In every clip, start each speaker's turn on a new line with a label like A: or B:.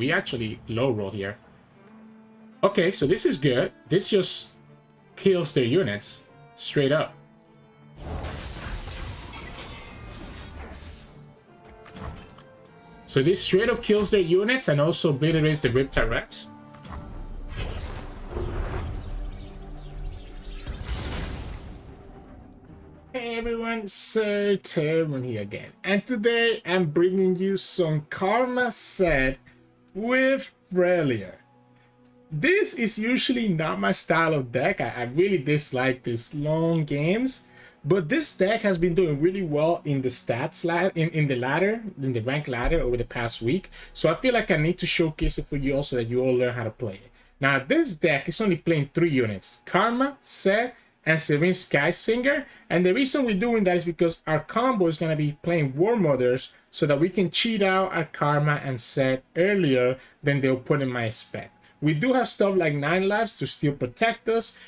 A: We actually low roll here. Okay, so this is good. This just kills their units straight up. So this straight up kills their units and also obliterates the Riptide Rats. Hey everyone, Sirturmund here again. And today I'm bringing you some Karma Sett with Freljord. This is usually not my style of deck. I really dislike these long games. But this deck has been doing really well in the stats in the rank ladder over the past week. So I feel like I need to showcase it for you all so that you all learn how to play it. Now this deck is only playing 3 units: Karma, Sett, and Seraphine Skysinger. And the reason we're doing that is because our combo is going to be playing War Mothers so that we can cheat out our Karma and Sett earlier than the opponent might expect. We do have stuff like 9 lives to still protect us,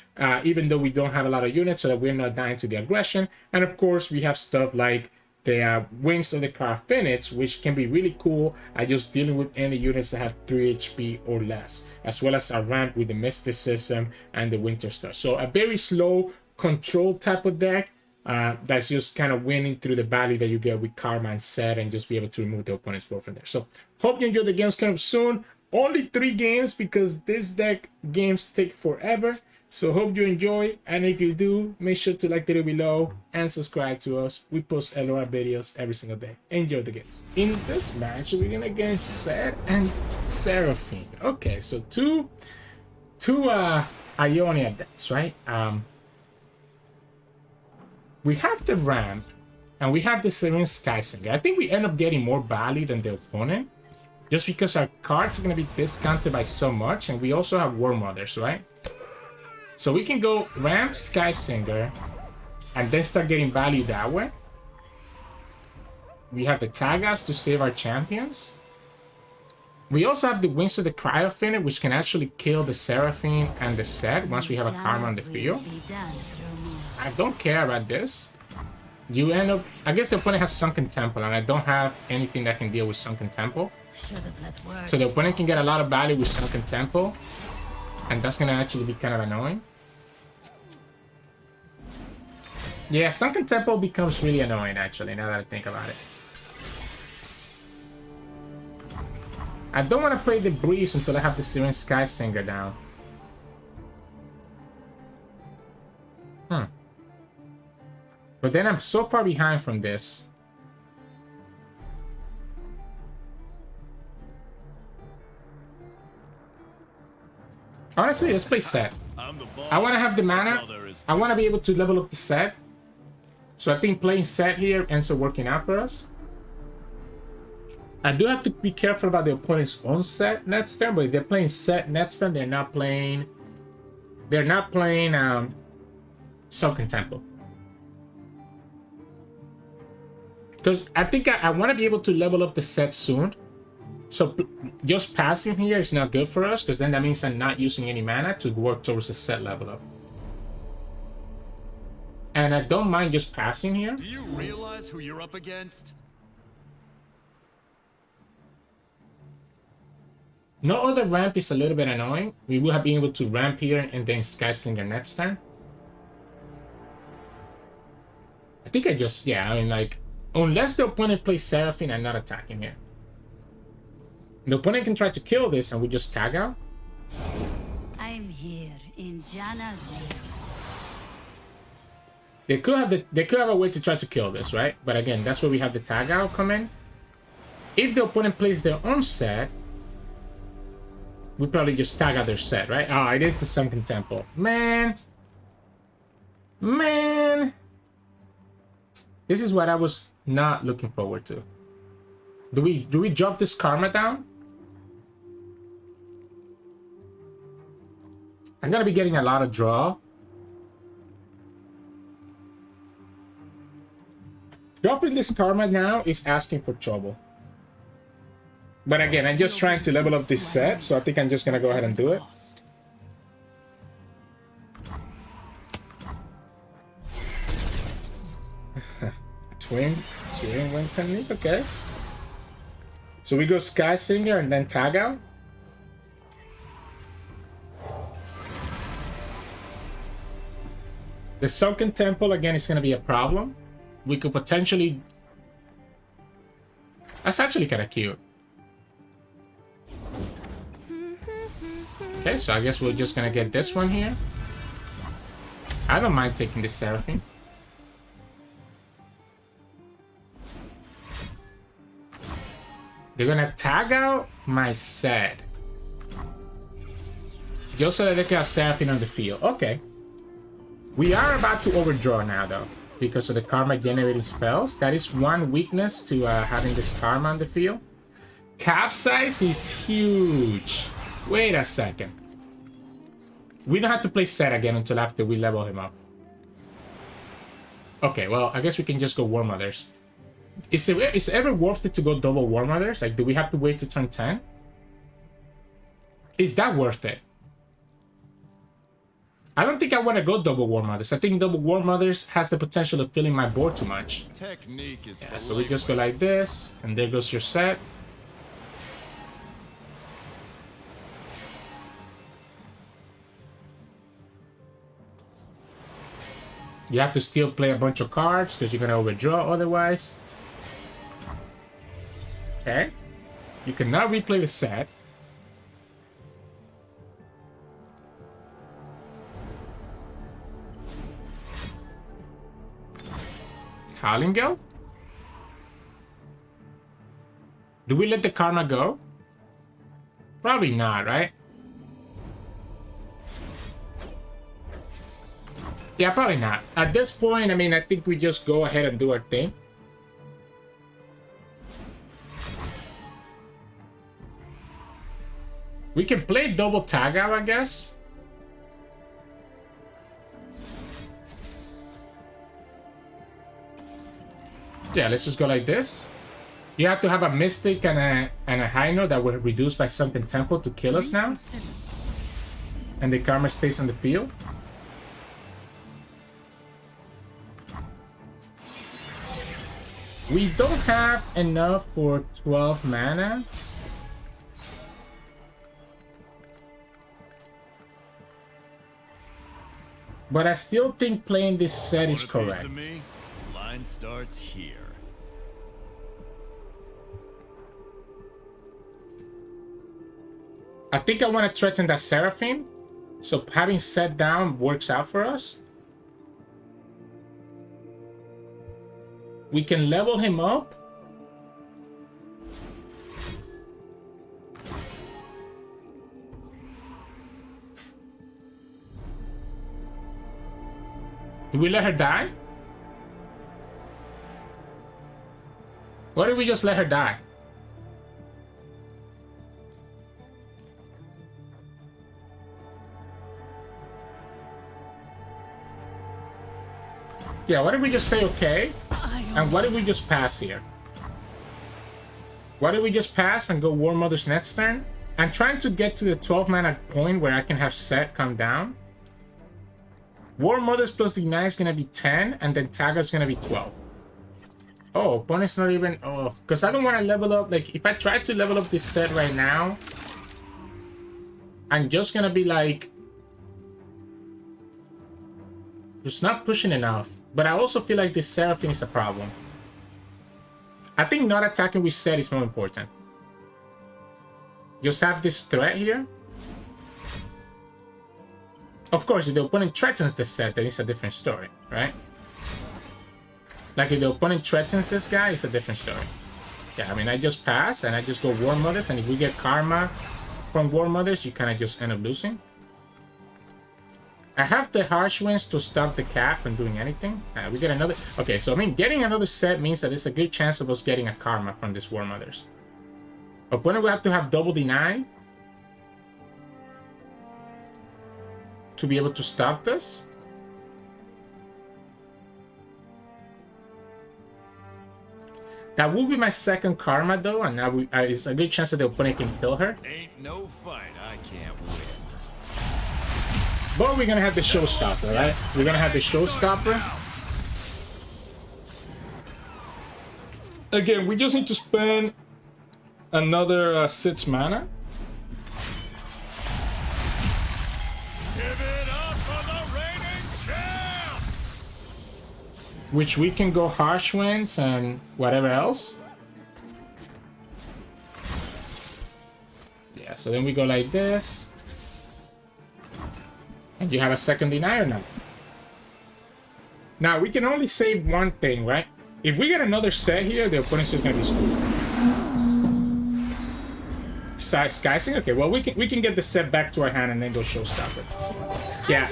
A: even though we don't have a lot of units, so that we're not dying to the aggression. And of course, we have stuff like the Wings of the Carafinids, which can be really cool at just dealing with any units that have 3 HP or less, as well as our ramp with the Mysticism and the Winter Star. So a very slow control type of deck that's just kind of winning through the value that you get with Karma and Sett, and just be able to remove the opponent's board from there. So hope you enjoy the games coming up soon. Only 3 games because this deck games take forever. So hope you enjoy, and if you do, make sure to like the video below and subscribe to us. We post LOR videos every single day. Enjoy the games. In this match, we're gonna get Sett and Seraphine. Okay, so two Ionia decks, right? We have the ramp and we have the Seraphine Skysinger. I think we end up getting more value than the opponent, just because our cards are going to be discounted by so much, and we also have War Mothers, right? So we can go Ramp, Skysinger, and then start getting value that way. We have the Tagas to save our champions. We also have the Wings of the Cryophenid, which can actually kill the Seraphine and the Sett once we have a Karma on the field. I don't care about this. You end up... I guess the opponent has Sunken Temple, and I don't have anything that can deal with Sunken Temple. So the opponent can get a lot of value with Sunken Temple, and that's going to actually be kind of annoying. Yeah, Sunken Temple becomes really annoying, actually, now that I think about it. I don't want to play the Breeze until I have the Seraphine Skysinger down. But then I'm so far behind from this. Honestly, let's play Sett. I want to have the mana. I want to be able to level up the Sett. So I think playing Sett here ends up working out for us. I do have to be careful about the opponent's own Sett next turn, but if they're playing Sett next turn, they're not playing Sunken Temple. Because I think I want to be able to level up the Sett soon. So just passing here is not good for us, because then that means I'm not using any mana to work towards the Sett level up. And I don't mind just passing here.
B: Do you realize who you're up against?
A: No other ramp is a little bit annoying. We will have been able to ramp here and then Skysinger next time. I think I just, yeah, I mean, like, unless the opponent plays Seraphine, I'm not attacking here. The opponent can try to kill this and we just tag out.
C: I'm here in Janna's name.
A: They could have a way to try to kill this, right? But again, that's where we have the tag out come in. If the opponent plays their own Sett, we probably just tag out their Sett, right? Oh, it is the Sunken Temple. Man. This is what I was not looking forward to. Do we drop this Karma down? I'm gonna be getting a lot of draw. Dropping this Karma now is asking for trouble. But again, I'm just trying to level up this Sett, so I think I'm just gonna go ahead and do it. Twin Wing Technique, okay. So So we go Sky Singer and then tag out. The Sunken Temple, again, is going to be a problem. We could potentially... That's actually kind of cute. Okay, so I guess we're just going to get this one here. I don't mind taking this Seraphine. They're going to tag out my Sett. Just so that they can have Seraphine on the field. Okay. We are about to overdraw now, though, because of the karma generating spells. That is one weakness to having this karma on the field. Capsize is huge. Wait a second. We don't have to play Sett again until after we level him up. Okay, well, I guess we can just go War Mothers. Is it ever worth it to go double War Mothers? Like, do we have to wait to turn 10? Is that worth it? I don't think I want to go double War Mothers. I think double War Mothers has the potential of filling my board too much.
B: Technique is
A: So we just go like this, and there goes your Sett. You have to still play a bunch of cards because you're going to overdraw otherwise. Okay. You can now replay the Sett. Howlingale? Do we let the karma go? Probably not, right? Yeah, probably not. At this point, I mean, I think we just go ahead and do our thing. We can play double tag out, I guess. Yeah, let's just go like this. You have to have a Mystic and a High Note that were reduced by Sunken Temple to kill us now. And the karma stays on the field. We don't have enough for 12 mana. But I still think playing this Sett is correct.
B: Line starts here.
A: I think I want to threaten that Seraphine. So having Sett down works out for us. We can level him up. Do we let her die? What if we just let her die? Yeah, what if we just say okay? And what if we just pass here? What if we just pass and go War Mother's next turn? I'm trying to get to the 12 mana point where I can have Sett come down. War Mothers plus Gnar is gonna be 10, and then Tagga's gonna be 12. Oh, opponent's not even... Oh, because I don't want to level up... Like, if I try to level up this Sett right now, I'm just gonna be like... Just not pushing enough. But I also feel like this Seraphine is a problem. I think not attacking with Sett is more important. Just have this threat here. Of course, if the opponent threatens the Sett, then it's a different story, right? Like, if the opponent threatens this guy, it's a different story. Yeah, I mean, I just pass, and I just go War Mothers, and if we get karma from War Mothers, you kind of just end up losing. I have the Harsh Winds to stop the cat from doing anything. We get another... Okay, so, I mean, getting another Sett means that there's a good chance of us getting a karma from this War Mothers. Opponent will have to have double deny to be able to stop this. That will be my second karma, though, and now it's a good chance that the opponent can kill her.
B: Ain't no fight I can't win.
A: But we're gonna have the showstopper, right? We're gonna have the showstopper. Again, we just need to spend another 6 mana.
B: Give it up for the reigning champ!
A: Which we can go Harsh Winds and whatever else. Yeah, so then we go like this. And you have a second denier now. Now, we can only save one thing, right? If we get another set here, the opponent's just gonna be screwed. Skysing? Okay, well, we can get the set back to our hand and then go showstopper. Yeah,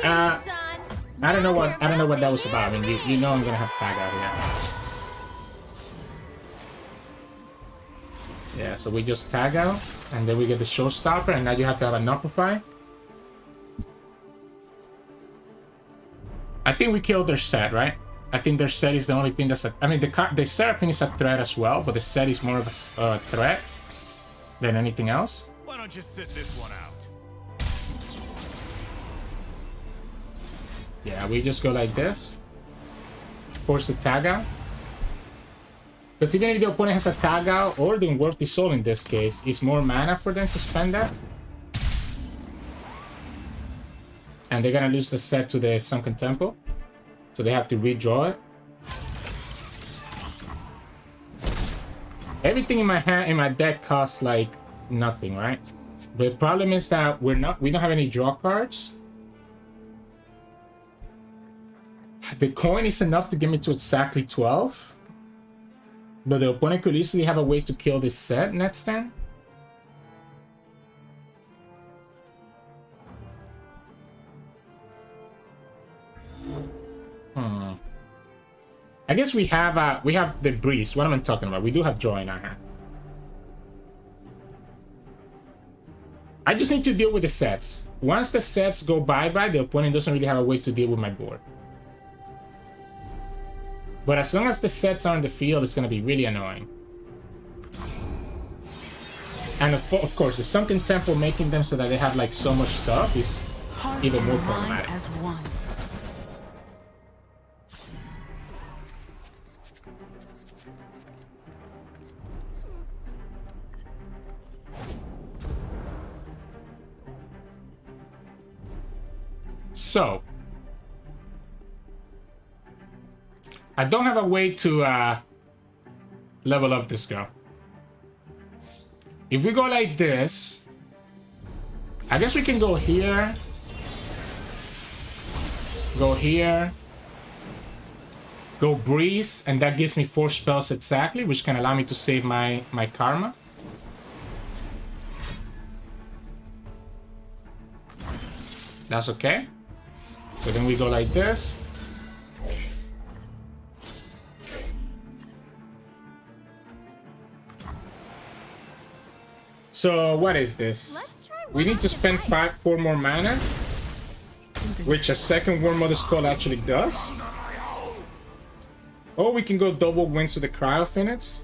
A: I don't know what that was about. I mean, you know I'm gonna have tag out here. Yeah, so we just tag out, and then we get the showstopper, and now you have to have a Nullify. I think we killed their set, right? I think their set is the only thing that's I mean, the Seraphine is a threat as well, but the set is more of a threat than anything else.
B: Why don't you sit this one out?
A: Yeah, we just go like this. Force the tag out. Because even if the opponent has a tag out, or the Unworthy Soul in this case, it's more mana for them to spend that. And they're gonna lose the set to the Sunken Temple. So they have to redraw it. Everything in my hand, in my deck, costs like nothing, right? The problem is that we don't have any draw cards. The coin is enough to get me to exactly 12. But the opponent could easily have a way to kill this set next turn. I guess we have the Breeze. What am I talking about? We do have Draw in our hand. I just need to deal with the sets. Once the sets go bye-bye, the opponent doesn't really have a way to deal with my board. But as long as the sets are on the field, it's going to be really annoying. And of course, the Sunken Temple making them so that they have like so much stuff is even more problematic. So, I don't have a way to level up this girl. If we go like this, I guess we can go here, go here, go Breeze, and that gives me 4 spells exactly, which can allow me to save my karma. That's okay. So then we go like this. So what is this? We need to spend 4 more mana, which a second War Mother's Call actually does. Or we can go double Winds to the Cryophoenix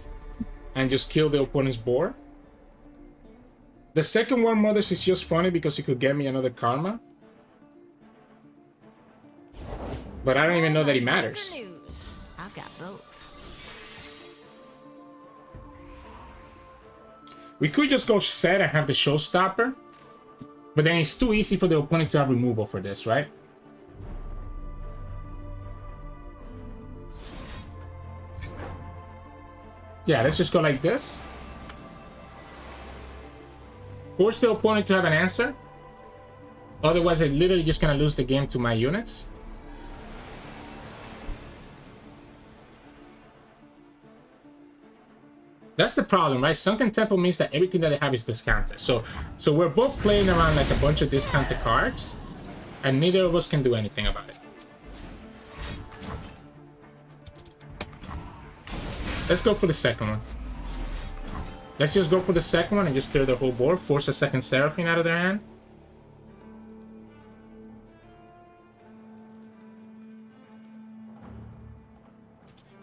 A: and just kill the opponent's board. The second War Mother's is just funny because it could get me another karma. But I don't even know that it matters.
C: I've got both.
A: We could just go Set and have the Showstopper. But then it's too easy for the opponent to have removal for this, right? Yeah, let's just go like this. Force the opponent to have an answer. Otherwise, they're literally just gonna lose the game to my units. That's the problem, right? Sunken Temple means that everything that they have is discounted. So we're both playing around like a bunch of discounted cards, and neither of us can do anything about it. Let's go for the second one. Let's just go for the second one and just clear the whole board. Force a second Seraphine out of their hand.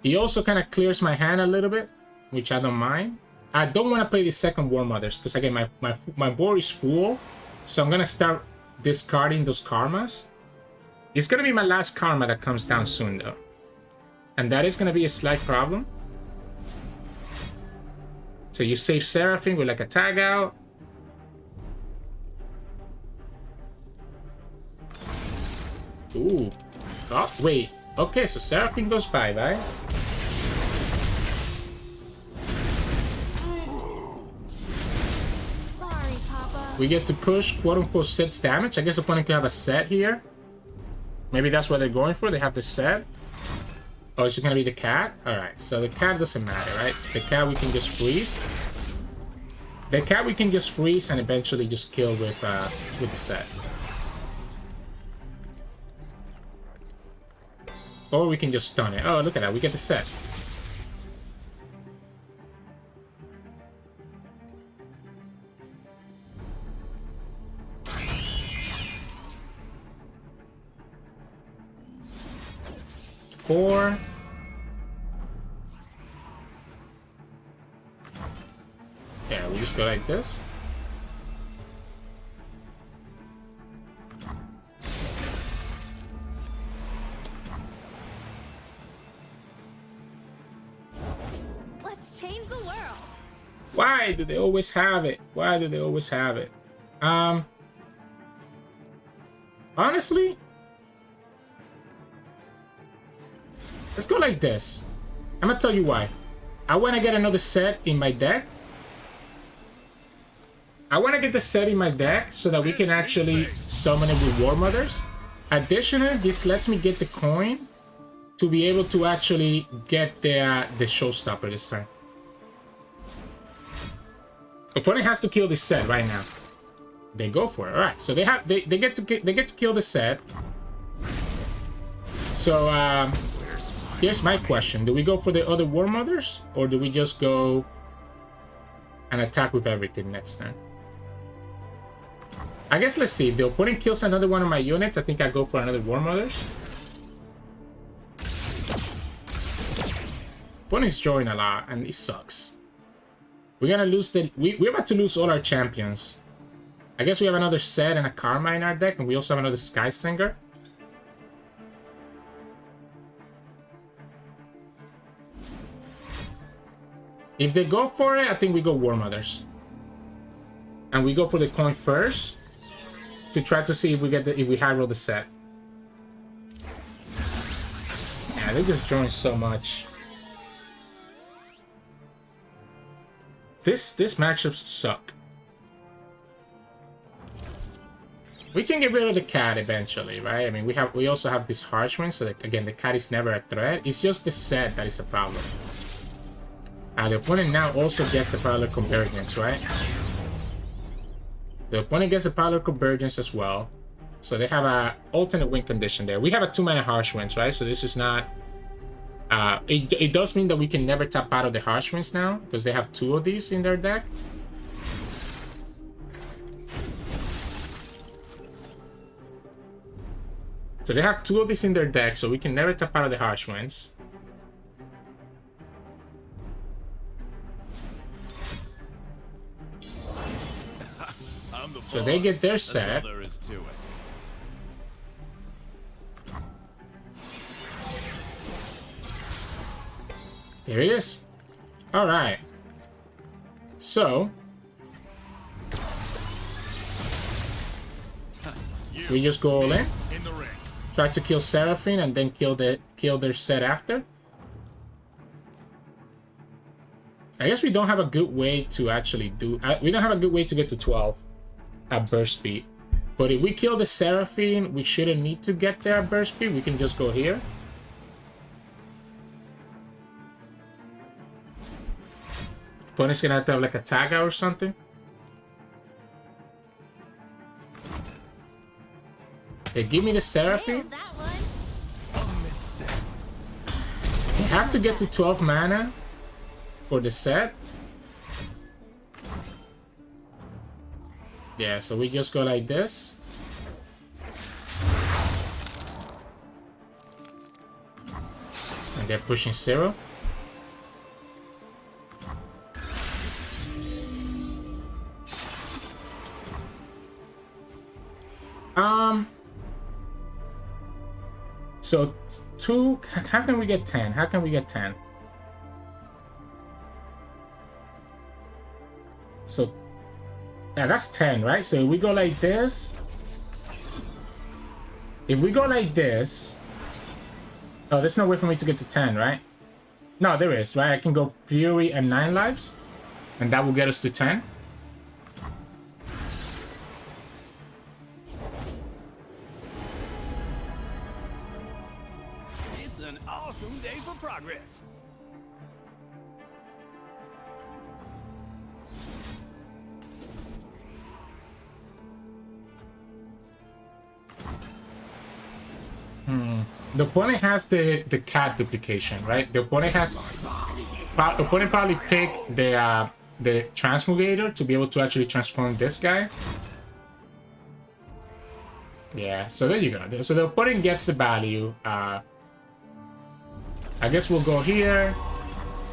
A: He also kind of clears my hand a little bit, which I don't mind. I don't want to play the second War Mothers because again, my board is full, so I'm gonna start discarding those karmas. It's gonna be my last karma that comes down soon though, and that is gonna be a slight problem. So you save Seraphine with like a tag out. Ooh. Oh, wait. Okay, so Seraphine goes bye-bye.
C: Sorry, Papa.
A: We get to push quote-unquote Sett's damage. I guess opponent could have a Sett here. Maybe that's what they're going for. They have the Sett. Oh, it's just gonna be the cat? Alright, so the cat doesn't matter, right? The cat we can just freeze. The cat we can just freeze and eventually just kill with the Sett. Or we can just stun it. Oh, look at that. We get the Sett. Four. Yeah, we just go like this.
C: Let's change the world.
A: Why do they always have it? Why do they always have it? Honestly, let's go like this. I'm gonna tell you why. I want to get another Sett in my deck. I want to get the Sett in my deck so that we can actually summon it with War Mothers. Additionally, this lets me get the coin to be able to actually get the showstopper this time. Opponent has to kill this Sett right now. They go for it. All right, so they get to kill the Sett. So here's my question: do we go for the other War Mothers, or do we just go and attack with everything next turn? I guess let's see. If the opponent kills another one of my units, I think I go for another War Mothers. Opponent's drawing a lot, and it sucks. We're gonna lose we're about to lose all our champions. I guess we have another Sett and a Karma in our deck, and we also have another Sky Singer. If they go for it, I think we go War Mothers. And we go for the coin first to try to see if we get if we high roll the Sett. Yeah, they're just drawing so much. This matchups suck. We can get rid of the cat eventually, right? I mean, we also have this Harshwind, so that, again, the cat is never a threat. It's just the Sett that is a problem. The opponent now also gets the Parallel Convergence, right? The opponent gets the Parallel Convergence as well. So they have a alternate win condition there. We have a 2-mana Harshwinds, right? So this is not... it does mean that we can never tap out of the Harshwinds now, because they have 2 of these in their deck. So they have 2 of these in their deck, so we can never tap out of the Harshwinds. So they get their Sett. There it is. All right. So we just go all in. Try to kill Seraphine and then kill their Sett after. I guess we don't have a good way to actually do... we don't have a good way to get to 12 at burst speed. But if we kill the Seraphine, we shouldn't need to get there at burst speed. We can just go here. Opponent's gonna have to have like a tag out or something. They give me the Seraphine. You have to get to 12 mana for the Sett. Yeah, so we just go like this. And they're pushing 0. So 2, how can we get 10? How can we get 10? So yeah, that's 10, right? So if we go like this, if we go like this, oh, there's no way for me to get to 10, right? No, there is, right? I can go Fury and 9 lives, and that will get us to 10.
B: It's an awesome day for progress.
A: The opponent has the cat duplication, right? The opponent has opponent probably picked the transmugator to be able to actually transform this guy. Yeah, so there you go. So the opponent gets the value. I guess we'll go here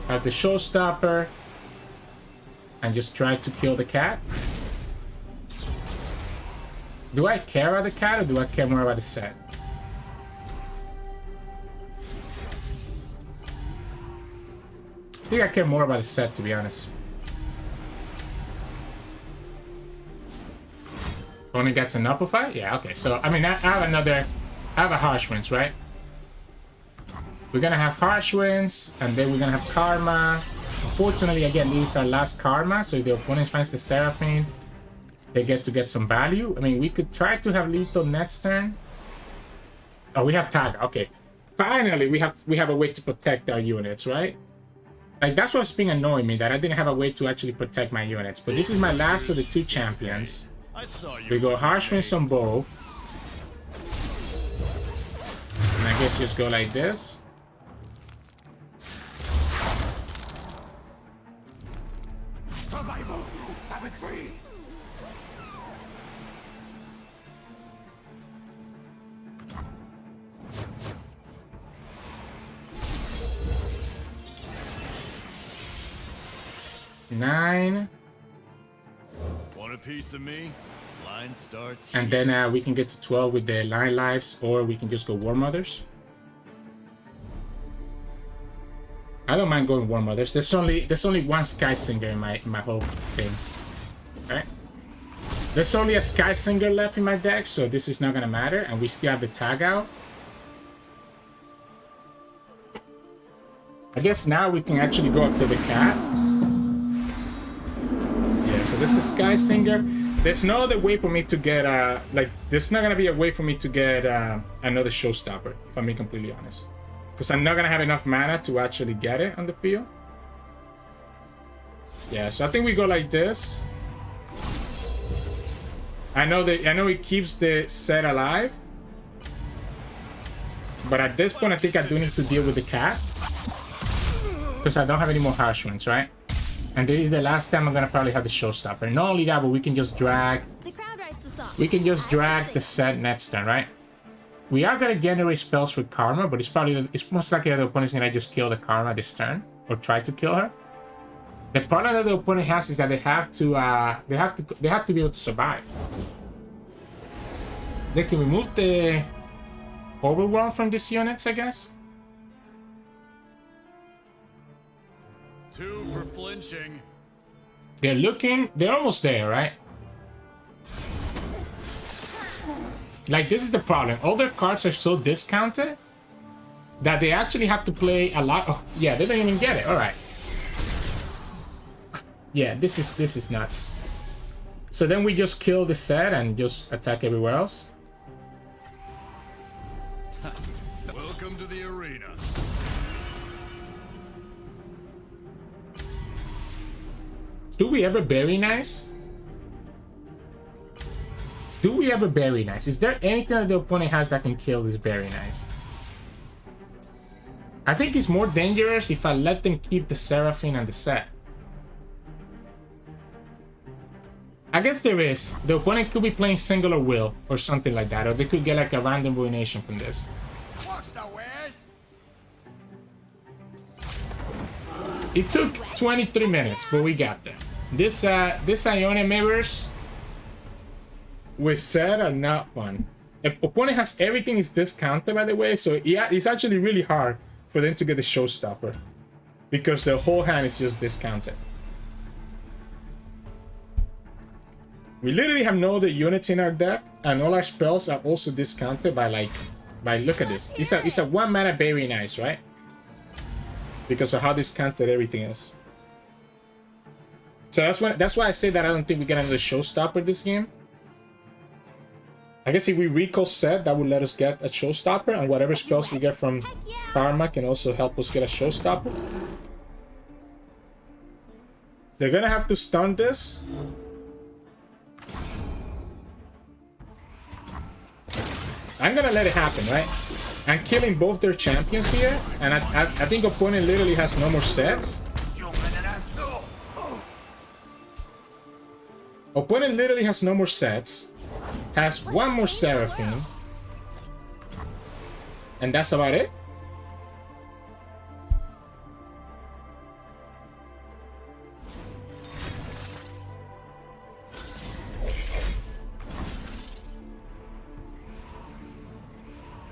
A: at the showstopper and just try to kill the cat. Do I care about the cat or do I care more about the set? I think I care more about the set, to be honest. Only gets an upper fight? Yeah, okay. So, I mean, I have a Harsh Winds, right? We're gonna have Harsh Winds, and then we're gonna have Karma. Unfortunately, again, these are last Karma, so if the opponent finds the Seraphine, they get to get some value. I mean, we could try to have lethal next turn. Oh, we have Tag. Okay. Finally, we have a way to protect our units, right? Like, that's what's been annoying me, that I didn't have a way to actually protect my units. But this is my last of the 2 champions. We go Harsh Winds on both. And I guess just go like this.
B: Survival through savagery.
A: Nine.
B: Want a piece of me? Line starts.
A: And then we can get to 12 with the 9 lives, or we can just go War Mothers. I don't mind going War Mothers. There's only one Sky Singer in my whole thing. Right? There's only a Sky Singer left in my deck, so this is not gonna matter, and we still have the tag out. I guess now we can actually go up to the cat. Yeah, so this is Sky Singer. There's no other way for me to get like, there's not gonna be a way for me to get another showstopper, if I'm being completely honest. Because I'm not gonna have enough mana to actually get it on the field. Yeah, so I think we go like this. I know it keeps the set alive. But at this point I think I do need to deal with the cat. Because I don't have any more Harsh Winds, right? And this is the last time I'm gonna probably have the showstopper. Not only that, but we can just drag.
C: The crowd writes the song.
A: We can just drag the set next turn, right? We are gonna generate spells with Karma, but it's most likely that the opponent's gonna just kill the Karma this turn, or try to kill her. The problem that the opponent has is that they have to be able to survive. They can remove the Overwhelm from these units, I guess.
B: 2 for flinching.
A: They're almost there, right? Like, this is the problem. All their cards are so discounted that they actually have to play a lot. Oh, yeah, they don't even get it. All right. Yeah, this is nuts. So then we just kill the set and just attack everywhere else.
B: Welcome to the arena.
A: Do we ever Very Nice? Do we ever Very Nice? Is there anything that the opponent has that can kill this Very Nice? I think it's more dangerous if I let them keep the Seraphine and the set. I guess there is. The opponent could be playing Singular Will or something like that, or they could get like a random ruination from this.
B: Watch the wares.
A: It took 23 minutes, but we got there. This Ionian Mirrors with Sett are not fun. The opponent has everything is discounted, by the way, so yeah, it's actually really hard for them to get the showstopper because the whole hand is just discounted. We literally have no other units in our deck, and all our spells are also discounted by look at this. It's a 1 mana very nice, right? Because of how discounted everything is. So that's why I say that I don't think we get another showstopper this game. I guess if we recall Sett, that would let us get a showstopper, and whatever spells we get from Karma can also help us get a showstopper. They're gonna have to stun this. I'm gonna let it happen, right? I'm killing both their champions here, and I think opponent literally has no more sets. Opponent literally has no more sets. Has one more Seraphine. And that's about it.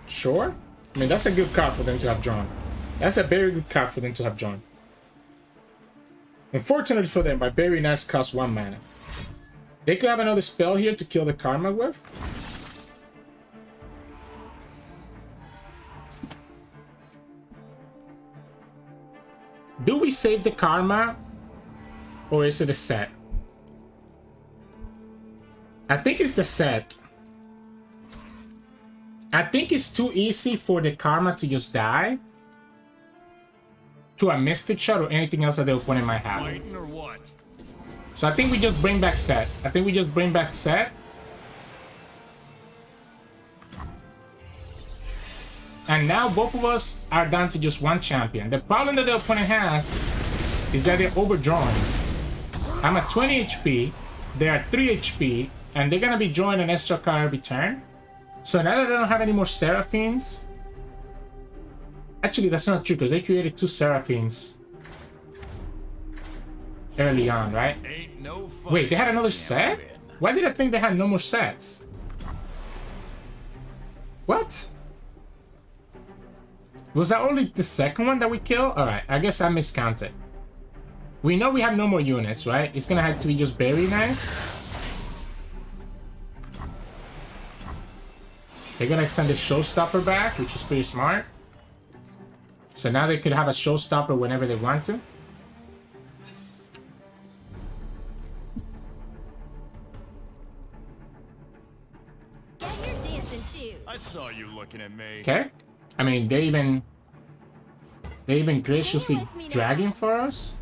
A: Sure. I mean, that's a good card for them to have drawn. That's a very good card for them to have drawn. Unfortunately for them, my very nice costs 1 mana. They could have another spell here to kill the Karma with. Do we save the Karma? Or is it a Sett? I think it's the Sett. I think it's too easy for the Karma to just die to a Mystic Shot or anything else that the opponent might have.
B: Or what?
A: So I think we just bring back Sett. I think we just bring back Sett. And now both of us are down to just 1 champion. The problem that the opponent has is that they're overdrawn. I'm at 20 HP, they're at 3 HP, and they're gonna be drawing an extra card every turn. So now that they don't have any more Seraphines... Actually, that's not true, because they created 2 Seraphines early on, right? Wait, they had another set? Why did I think they had no more sets? What? Was that only the second one that we killed? Alright, I guess I miscounted. We know we have no more units, right? It's gonna have to be just very nice. They're gonna extend the showstopper back, which is pretty smart. So now they could have a showstopper whenever they want to.
C: Get your dancing shoes.
B: I saw you looking at me.
A: Okay. I mean, they even graciously dragging for us.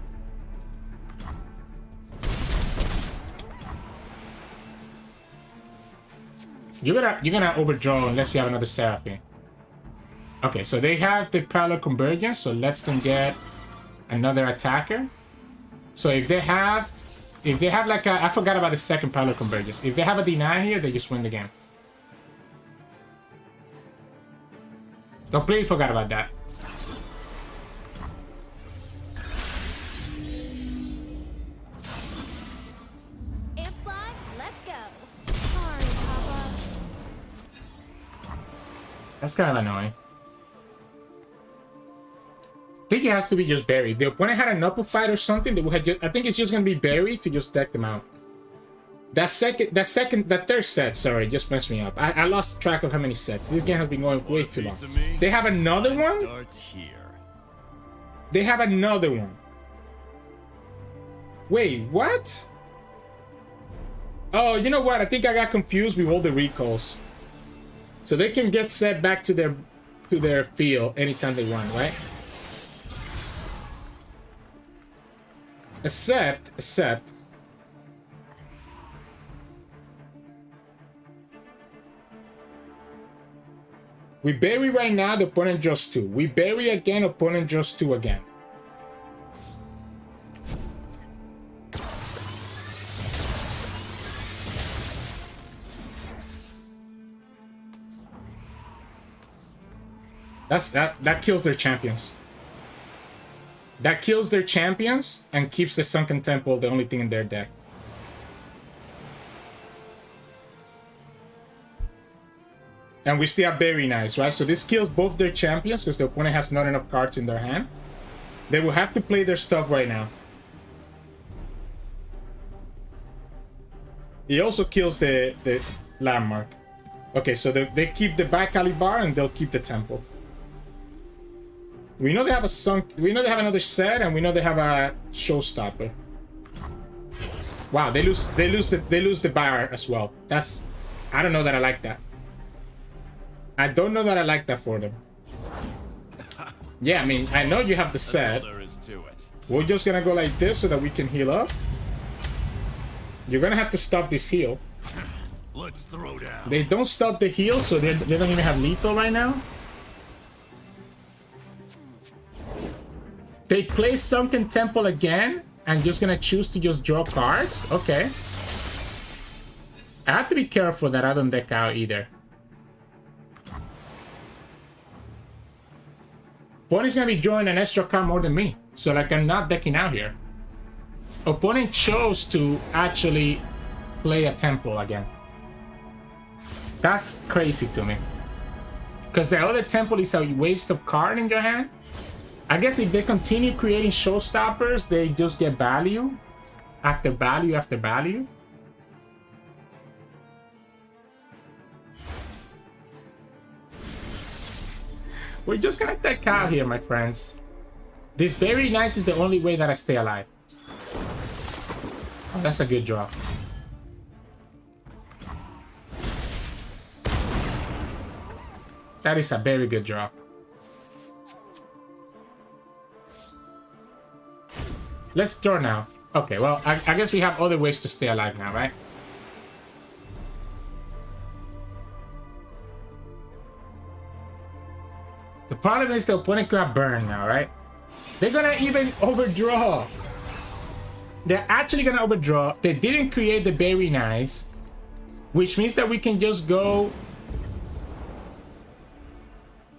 A: You're gonna overdraw unless you have another Seraphine. Okay, so they have the parallel convergence, so lets them get another attacker. So if they have like a, I forgot about the second parallel convergence. If they have a deny here, they just win the game. Completely forgot about that.
C: Amp slide, let's go. Sorry, Papa.
A: That's kind of annoying. I think it has to be just Barry. If the opponent had an upper fight or something, they would have just, I think it's just gonna be Barry to just deck them out. That third set, sorry, just messed me up. I lost track of how many sets. This game has been going way too long. They have another one? They have another one. Wait, what? Oh, you know what? I think I got confused with all the recalls. So they can get Sett back to their field anytime they want, right? Except we bury right now, the opponent draws 2. We bury again, opponent draws 2 again. That kills their champions. That kills their champions and keeps the Sunken Temple the only thing in their deck. And we still have very nice, right? So this kills both their champions because the opponent has not enough cards in their hand. They will have to play their stuff right now. He also kills the landmark. Okay, so they keep the back alley bar and they'll keep the temple. We know they have a sunk. We know they have another set, and we know they have a showstopper. Wow, they lose the bar as well. That's, I don't know that I like that. I don't know that I like that for them. Yeah, I mean, I know you have the set. We're just gonna go like this so that we can heal up. You're gonna have to stop this heal.
B: Let's throw down.
A: They don't stop the heal, so they don't even have lethal right now. They play Sunken Temple again and just gonna choose to just draw cards. Okay. I have to be careful that I don't deck out either. Opponent's gonna be drawing an extra card more than me, so like I'm not decking out here. Opponent chose to actually play a temple again. That's crazy to me. Because the other temple is a waste of card in your hand. I guess if they continue creating showstoppers, they just get value after value after value. We're just gonna deck out here, my friends. This very nice is the only way that I stay alive. Oh, that's a good draw. That is a very good draw. Let's draw now. Okay, well, I guess we have other ways to stay alive now, right? The problem is the opponent could have burned now, right? They're gonna even overdraw. They're actually gonna overdraw. They didn't create the very nice, which means that we can just go.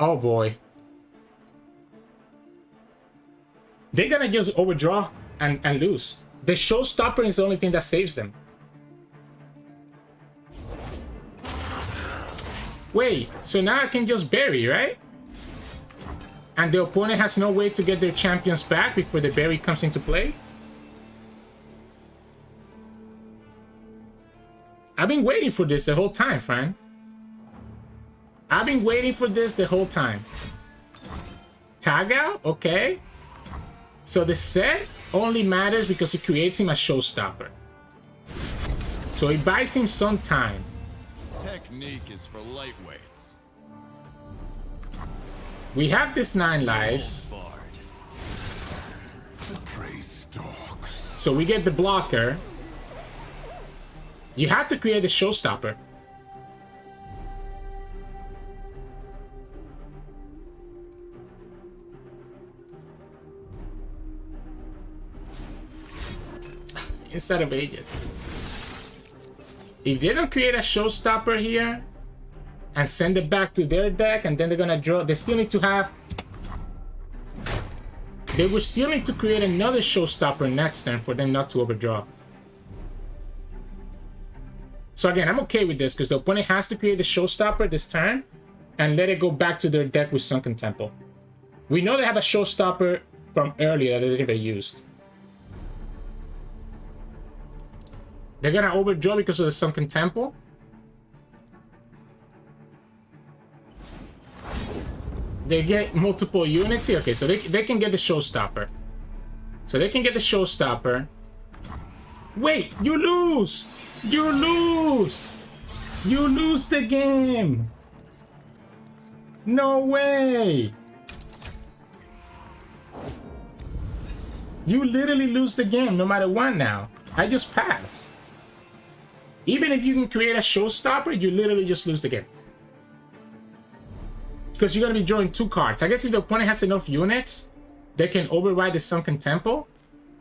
A: Oh boy. They're gonna just overdraw and lose. The showstopper is the only thing that saves them. Wait, so now I can just bury, right? And the opponent has no way to get their champions back before the bury comes into play? I've been waiting for this the whole time, friend. I've been waiting for this the whole time. Tag out? Okay. So the set only matters because it creates him a showstopper. So it buys him some time.
B: Technique is for lightweights.
A: We have this 9 lives. So we get the blocker. You have to create a showstopper. Instead of ages. If they don't create a showstopper here and send it back to their deck, and then they're gonna draw, they still need to have. They will still need to create another showstopper next turn for them not to overdraw. So again, I'm okay with this because the opponent has to create the showstopper this turn and let it go back to their deck with Sunken Temple. We know they have a showstopper from earlier that they never used. They're gonna overdraw because of the Sunken Temple. They get multiple units here. Okay, so they can get the showstopper. So they can get the showstopper. Wait, you lose! You lose! You lose the game! No way! You literally lose the game no matter what now. I just pass. Even if you can create a showstopper, you literally just lose the game. Because you're going to be drawing 2 cards. I guess if the opponent has enough units, they can override the Sunken Temple.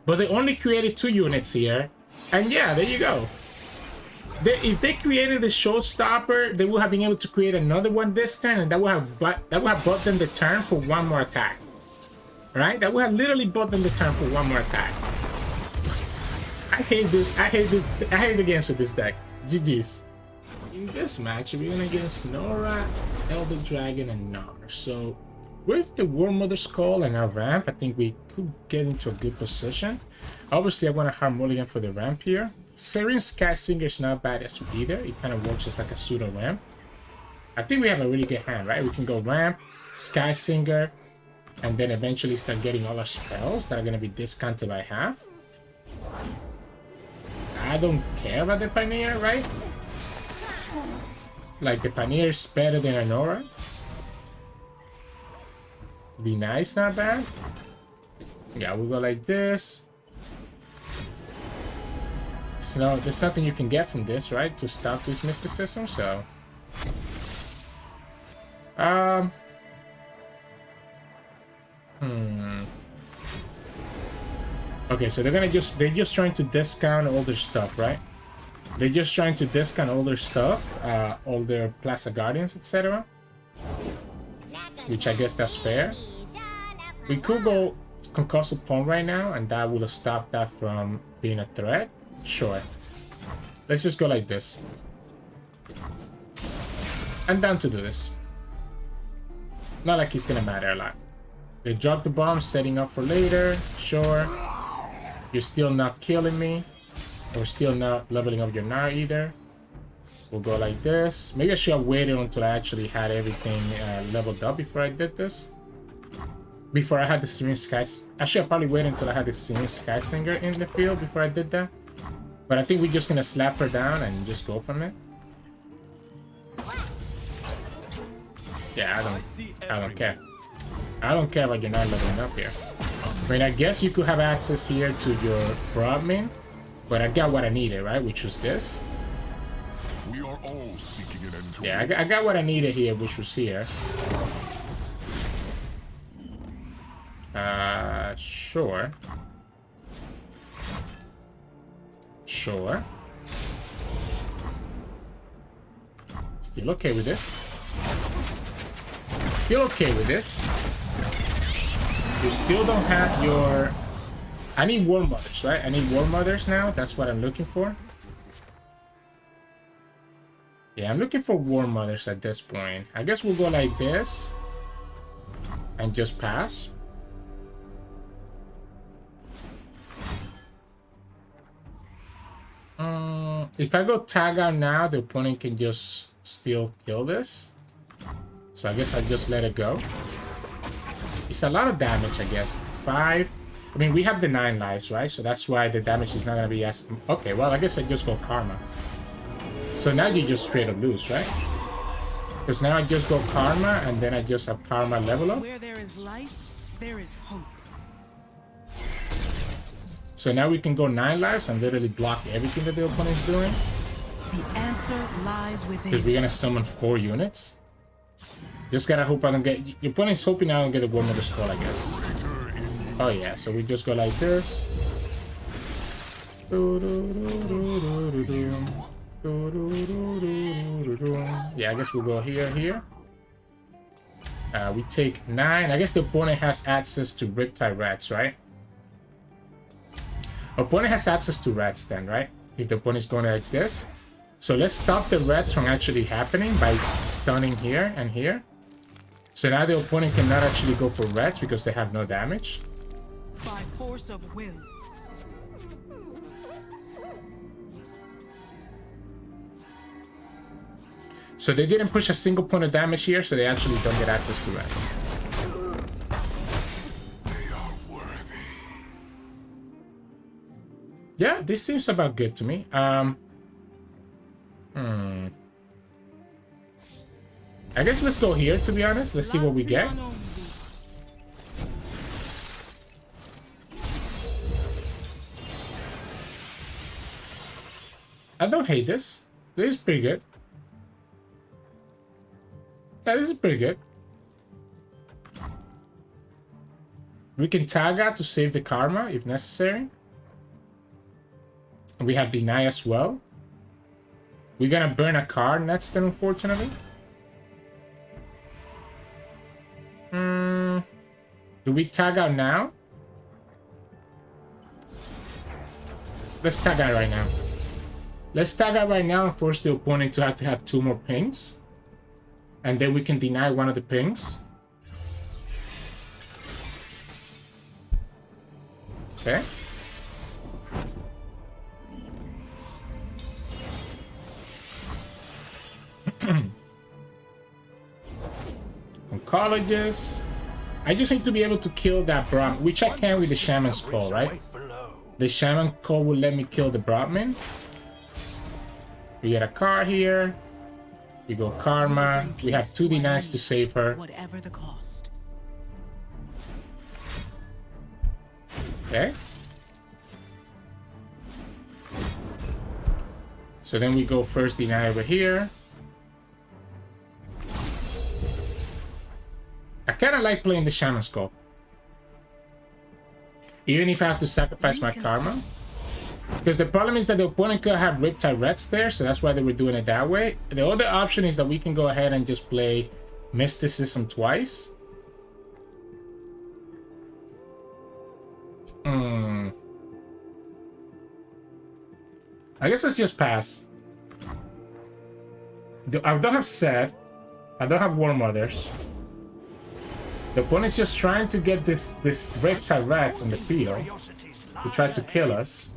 A: But they only created 2 units here. And yeah, there you go. If they created a showstopper, they would have been able to create another one this turn. And that would have bought them the turn for 1 more attack. Right? That would have literally bought them the turn for 1 more attack. I hate this. I hate the games with this deck. GG's. In this match, we're going against Norra, Elder Dragon, and Gnar. So, with the War Mother's Call and our ramp, I think we could get into a good position. Obviously, I want to hard mulligan for the ramp here. Seraphine Sky Singer is not bad as either. It kind of works as like a pseudo ramp. I think we have a really good hand, right? We can go ramp, Sky Singer, and then eventually start getting all our spells that are going to be discounted by half. I don't care about the Pioneer, right? Like, the Pioneer is better than a Norra. The Knight's not bad. Yeah, we'll go like this. So there's nothing you can get from this, right? To stop this mysticism, so... Okay, so they're just trying to discount all their stuff, right? They're just trying to discount all their stuff, all their Plaza Guardians, etc. Which I guess that's fair. We could go Concussive Pawn right now, and that would have stopped that from being a threat. Sure. Let's just go like this. I'm down to do this. Not like it's gonna matter a lot. They drop the bomb, setting up for later. Sure. You're still not killing me. Or still not leveling up your Gnar either. We'll go like this. Maybe I should have waited until I actually had everything leveled up before I did this. Before I had the Seraphine Sky... I should have probably waited until I had the Seraphine Sky Singer in the field before I did that. But I think we're just gonna slap her down and just go from it. Yeah, I don't care. I don't care about your not leveling up here. I mean, I guess you could have access here to your prop main, but I got what I needed, right? Which was this.
B: We are all seeking an end to
A: Yeah, I got what I needed here, which was here. Sure. Sure. Still okay with this. Still okay with this. You still don't have your... I need War Mothers, right? I need War Mothers now. That's what I'm looking for. Yeah, I'm looking for War Mothers at this point. I guess we'll go like this. And just pass. If I go tag out now, the opponent can just still kill this. So I guess I just let it go. It's a lot of damage, I guess. 5. I mean, we have the 9 lives, right? So that's why the damage is not going to be as... Okay, well, I guess I just go Karma. So now you just straight up lose, right? Because now I just go Karma, and then I just have Karma level up.
D: Where there is life, there is hope.
A: So now we can go 9 lives and literally block everything that the opponent's doing.
D: The answer lies within.
A: Because we're going to summon 4 units. Just gotta hope I don't get... Your opponent's hoping I don't get a War Mother Scroll, I guess. Oh yeah, so we just go like this. Yeah, I guess we'll go here. We take 9. I guess the opponent has access to Riptide Rats, right? Opponent has access to Rats then, right? If the opponent's going like this. So let's stop the Rats from actually happening by stunning here and here. So now the opponent cannot actually go for Rats because they have no damage.
D: By force of will.
A: So they didn't push a single point of damage here, so they actually don't get access to Rats.
B: They are worthy.
A: Yeah, this seems about good to me. I guess let's go here, to be honest. Let's see what we get. I don't hate this. This is pretty good. Yeah, this is pretty good. We can tag out to save the Karma if necessary. And we have Deny as well. We're gonna burn a card next turn, unfortunately. Do we tag out now? Let's tag out right now. Let's tag out right now and force the opponent to have 2 more pings. And then we can deny one of the pings. Okay. Oncologist. I just need to be able to kill that Brahmin, which I can with the Shaman's Call, right? The Shaman Call will let me kill the Brahmin. We get a card here. We go Karma. We have 2 denies to save her.
D: Whatever the cost.
A: Okay. So then we go first deny over here. I kind of like playing the Shaman's Call. Even if I have to sacrifice my Karma. Because the problem is that the opponent could have Riptide Reds there, so that's why they were doing it that way. The other option is that we can go ahead and just play Mysticism twice. I guess let's just pass. I don't have Sett. I don't have War Mothers. The opponent's just trying to get this Riptide Rats on the field to try to kill us.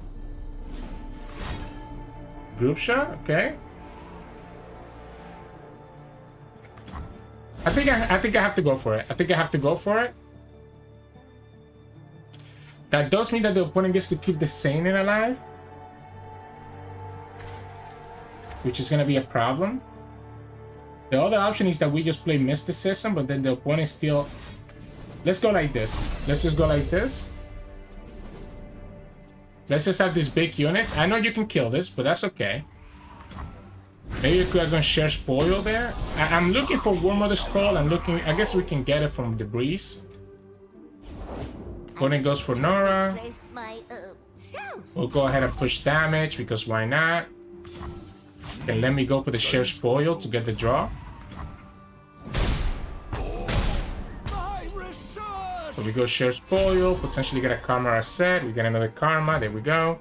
A: Group shot, okay. I think I have to go for it. I think I have to go for it. That does mean that the opponent gets to keep the Seinen alive, which is gonna be a problem. The other option is that we just play Mysticism, but then the opponent still... Let's go like this. Let's just go like this. Let's just have these big units. I know you can kill this, but that's okay. Maybe you could have gone share spoil there. I'm looking for War Mother Scroll. I'm looking... I guess we can get it from Debris. Opponent goes for Norra. We'll go ahead and push damage, because why not? And let me go for the share spoil to get the draw. So we go share spoil, potentially get a Karma or Sett. We get another Karma. There we go.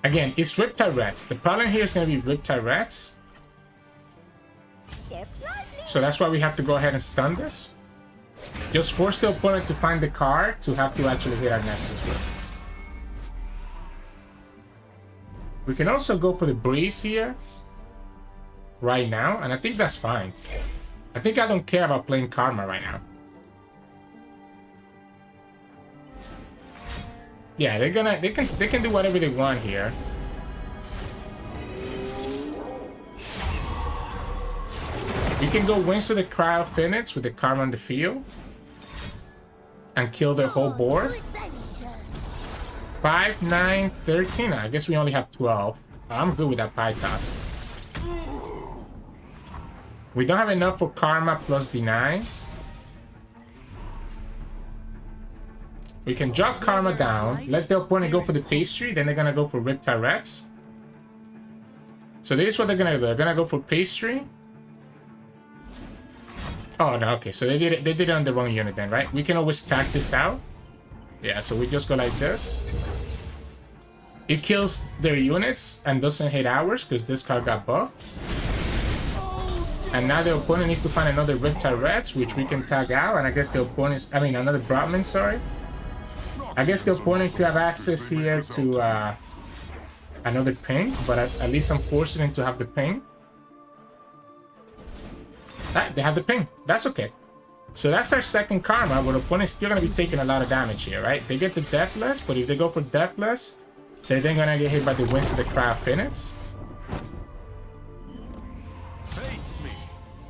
A: Again, it's Riptide Rats. The problem here is going to be Riptide Rats. So that's why we have to go ahead and stun this. Just force the opponent to find the card to have to actually hit our Nexus with. We can also go for the Breeze here. Right now. And I think that's fine. I think I don't care about playing Karma right now. Yeah, they can do whatever they want here. We can go Winds to the Cryo Phoenix with the Karma on the field and kill their whole board. 5, 9, 13. I guess we only have 12. I'm good with that pie toss. We don't have enough for Karma plus Deny. We can drop Karma down, let the opponent go for the Pastry, then they're gonna go for Riptide Rats. So this is what they're gonna do. They're gonna go for Pastry. Oh no, okay, so they did it on the wrong unit then, right? We can always tag this out. Yeah, so we just go like this. It kills their units and doesn't hit ours because this card got buffed. And now the opponent needs to find another Riptide Rats, which we can tag out, and I guess the opponent's, another Brahmin, sorry. I guess the opponent could have access here to another ping, but at least I'm forcing him to have the ping. They have the ping. That's okay. So that's our second Karma, but the opponent's still going to be taking a lot of damage here, right? They get the Deathless, but if they go for Deathless, they're then going to get hit by the Winds of the Cryo Phoenix.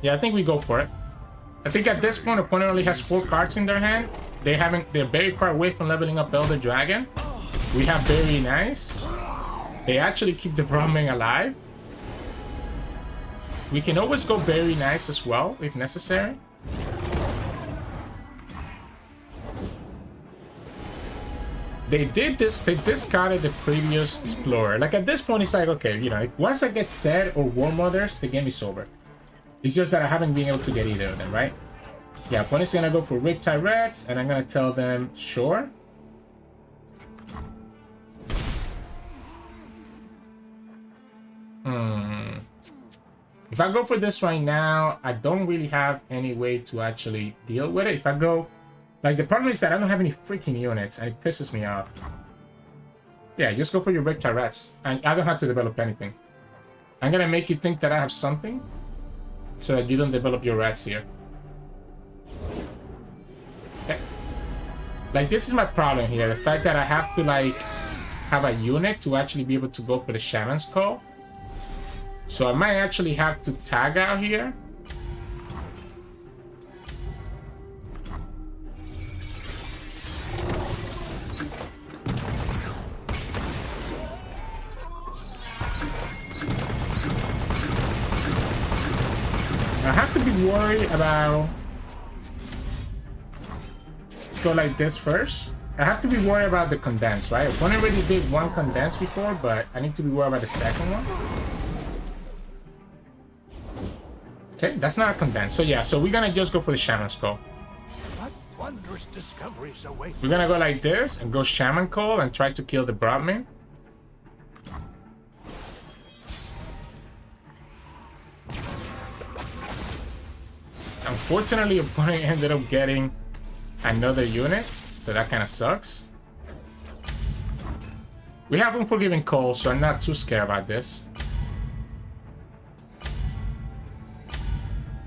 A: Yeah, I think we go for it. I think at this point, the opponent only has 4 cards in their hand. They're very far away from leveling up Elder Dragon. We have Very Nice. They actually keep the Brahmin alive. We can always go Very Nice as well, if necessary. They did this, they discarded the previous Explorer. Like at this point, it's like, okay, you know, once I get Sett or War Mothers, the game is over. It's just that I haven't been able to get either of them, right? Yeah, opponent's gonna go for Riptide Rats, and I'm gonna tell them, sure. If I go for this right now, I don't really have any way to actually deal with it. If I go... Like, the problem is that I don't have any freaking units, and it pisses me off. Yeah, just go for your Riptide Rats. And I don't have to develop anything. I'm gonna make you think that I have something so that you don't develop your rats here. Okay. Like, this is my problem here. The fact that I have to, like, have a unit to actually be able to go for the Shaman's Call. So I might actually have to tag out here. I have to be worried about... Let's go like this first. I have to be worried about the condense, right? One already did one condense before, but I need to be worried about the second one. Okay, that's not a condense. So yeah, so we're gonna just go for the Shaman's Call.
B: What wondrous discoveries await.
A: We're gonna go like this and go Shaman Call and try to kill the Brahmin. Unfortunately, opponent ended up getting another unit, so that kind of sucks. We have Unforgiving Call, so I'm not too scared about this.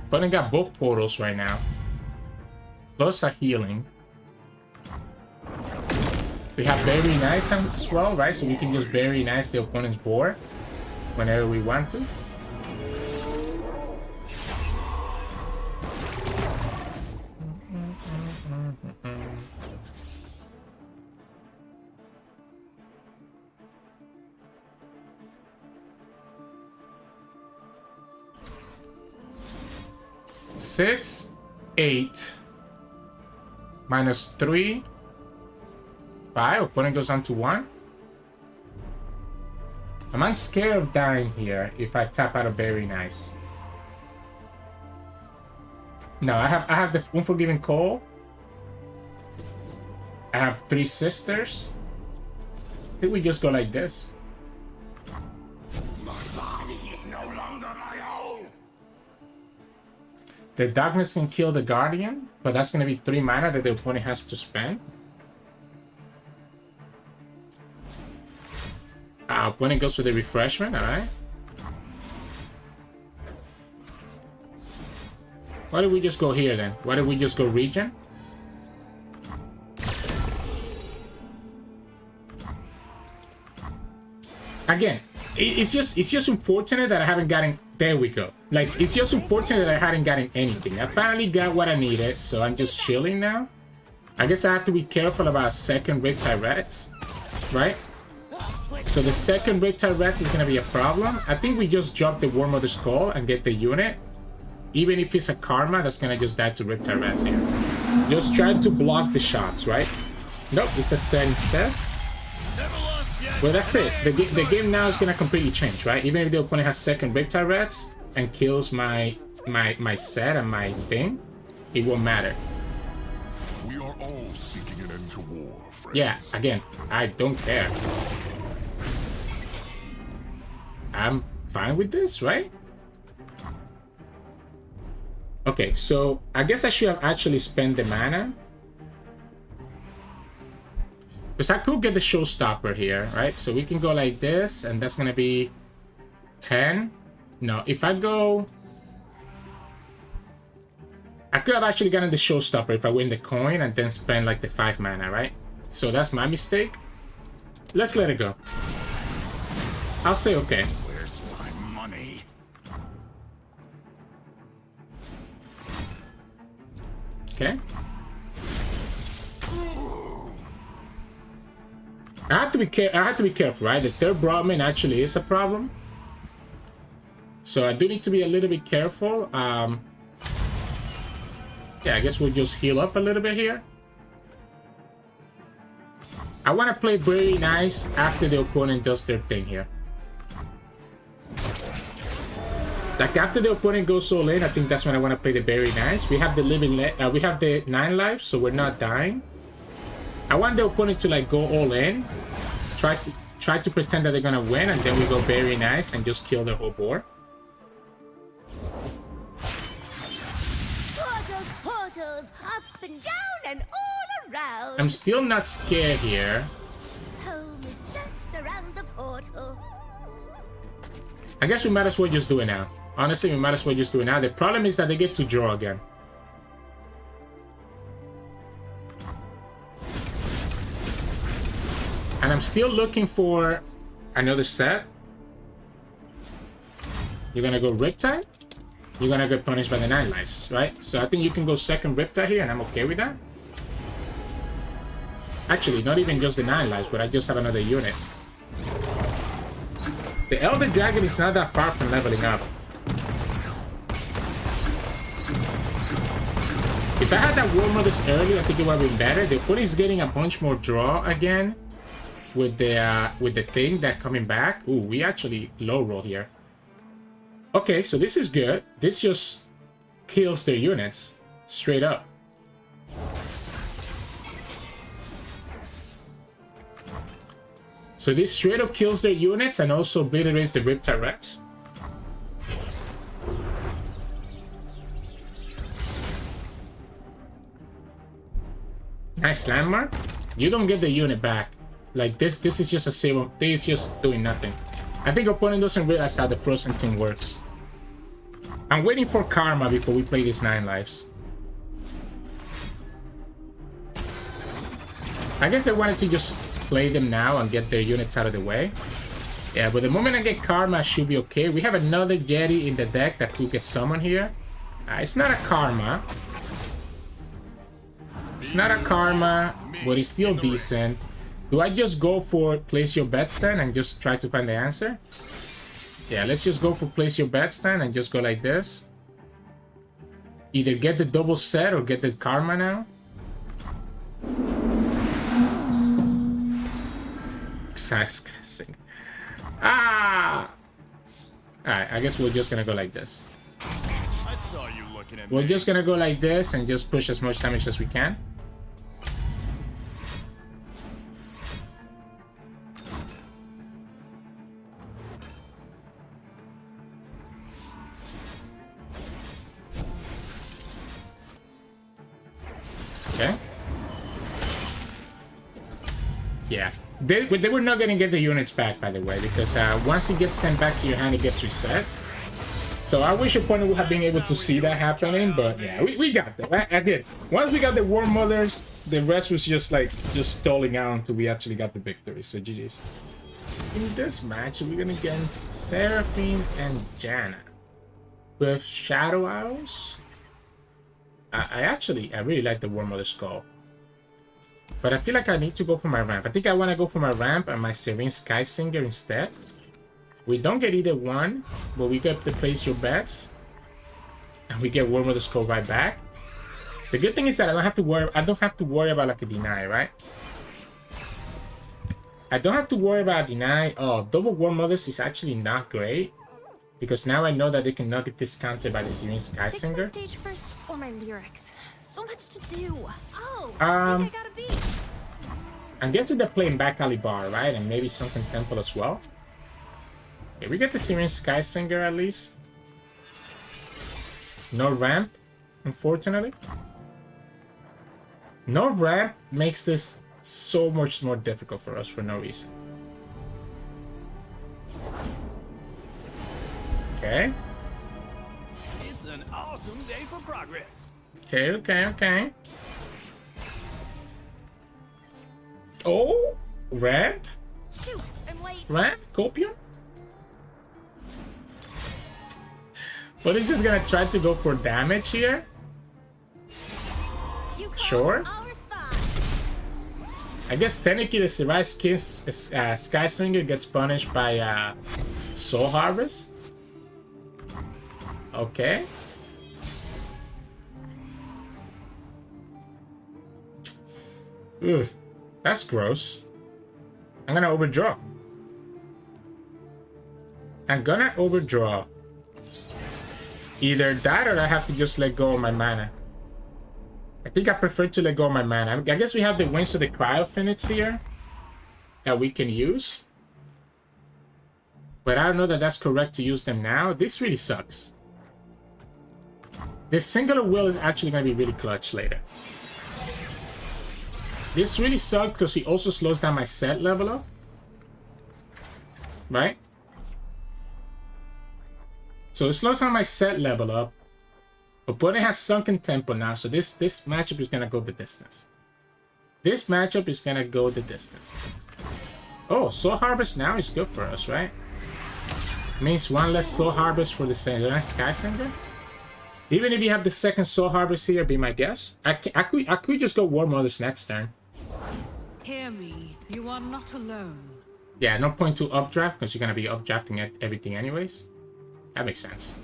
A: Opponent got both portals right now, plus a healing. We have Very Nice as well, right? So we can just Very Nice the opponent's board whenever we want to. Six, 8, minus 3, 5. Opponent goes down to 1. I'm scared of dying here if I tap out of Very Nice. No, I have the Unforgiving Call. I have 3 sisters. I think we just go like this. The darkness can kill the Guardian, but that's going to be 3 mana that the opponent has to spend. Opponent goes for the refreshment, alright. Why did we just go here then? Why did we just go Regen? Again, it's just unfortunate that I haven't gotten... There we go. Like, it's just unfortunate that I hadn't gotten anything. I finally got what I needed, so I'm just chilling now. I guess I have to be careful about second Riptide Rats, right? So the second Riptide Rats is going to be a problem. I think we just drop the War Mother's Call and get the unit. Even if it's a Karma, that's going to just die to Riptide Rats here. Just try to block the shots, right? Nope, it's a Sett instead. Well, that's it. The game now is gonna completely change, right? Even if the opponent has second Riptide Rats and kills my Sett and my thing, it won't matter.
B: We are all seeking an end to war, friends.
A: Yeah, again, I don't care. I'm fine with this, right? Okay, so I guess I should have actually spent the mana. Because I could get the Showstopper here, right? So we can go like this, and that's going to be 10. No, if I go... I could have actually gotten the Showstopper if I win the coin and then spend like the 5 mana, right? So that's my mistake. Let's let it go. I'll say okay.
B: Where's my money?
A: Okay. I have to be careful, right? The third Brahmin actually is a problem. So I do need to be a little bit careful. Yeah, I guess we'll just heal up a little bit here. I want to play Very Nice after the opponent does their thing here. Like after the opponent goes all in, I think that's when I want to play the Very Nice. We have the we have the 9 lives, so we're not dying. I want the opponent to like go all in, try to pretend that they're gonna win, and then we go Very Nice and just kill the whole board.
C: Portals, portals, up and down and all around.
A: I'm still not scared here.
C: Home is just around the portal.
A: I guess we might as well just do it now. Honestly, we might as well just do it now. The problem is that they get to draw again. And I'm still looking for another set. You're gonna go Riptide. You're gonna get punished by the 9 lives, right? So I think you can go second Riptide here, and I'm okay with that. Actually, not even just the 9 lives, but I just have another unit. The Elder Dragon is not that far from leveling up. If I had that War Mothers early, I think it would have been better. The opponent is getting a bunch more draw again with the thing that coming back. Ooh, we actually low roll here. Okay, so this is good. This just kills their units straight up. So this straight up kills their units and also obliterates the Riptide Rats. Nice landmark. You don't get the unit back. Like this is just a save. This is just doing nothing. I think opponent doesn't realize how the frozen thing works. I'm waiting for karma before we play these 9 lives. I guess they wanted to just play them now and get their units out of the way. Yeah, but the moment I get karma, I should be okay. We have another Yeti in the deck that could get summoned here. It's not a karma. It's not a karma, but it's still decent. Do I just go for place your bets then and just try to find the answer? Yeah, let's just go for place your bets then and just go like this. Either get the double set or get the karma now. Ah! Alright, I guess we're just gonna go like this.
B: I saw you looking at me.
A: We're just gonna go like this and just push as much damage as we can. Okay. Yeah. They were not going to get the units back, by the way, because once it gets sent back to your hand, it gets reset. So I wish your opponent would have been able to see that happening, but yeah, we got that. I did. Once we got the War Mothers, the rest was just stalling out until we actually got the victory. So GG's. In this match, we're going against Seraphine and Janna with Shadow Owls. I really like the War Mother Skull. But I feel like I need to go for my ramp. I think I want to go for my ramp and my Serene Sky Singer instead. We don't get either one, but we get to place your bets. And we get War Mother Skull right back. The good thing is that I don't have to worry about like a deny, right? I don't have to worry about a deny. Oh, double War Mothers is actually not great. Because now I know that they cannot get discounted by the Serene Sky Singer.
C: Stage first or my lyrics. So much to do. Oh, I think I got a beat.
A: I'm guessing they're playing back Ali Bar, right? And maybe something Temple as well. Okay, we get the Serene Sky Singer at least. No ramp, unfortunately. No ramp makes this so much more difficult for us for no reason. Okay.
B: It's an awesome day for progress.
A: Okay. Oh, ramp?
C: Shoot, I'm late.
A: Ramp? Copium? But he's just gonna try to go for damage here?
C: You call,
A: Sure.
C: I'll respond.
A: I guess technically the Seraphine Sky Singer gets punished by Soul Harvest. Okay. Ugh, that's gross. I'm gonna overdraw. Either that or I have to just let go of my mana. I think I prefer to let go of my mana. I guess we have the Winds of the Cryophoenix here that we can use. But I don't know that that's correct to use them now. This really sucks. This Singular Will is actually going to be really clutch later. This really sucks because he also slows down my set level up. Right? So it slows down my Sett level up. Opponent has sunken tempo now, so this matchup is gonna go the distance. This matchup is gonna go the distance. Oh, Soul Harvest now is good for us, right? Means one less Soul Harvest for the Sky Singer. Even if you have the second Soul Harvest here, be my guess. I could just go War Mothers next turn.
D: Hear me, you are not alone.
A: Yeah, no point to updraft because you're gonna be updrafting everything anyways. That makes sense.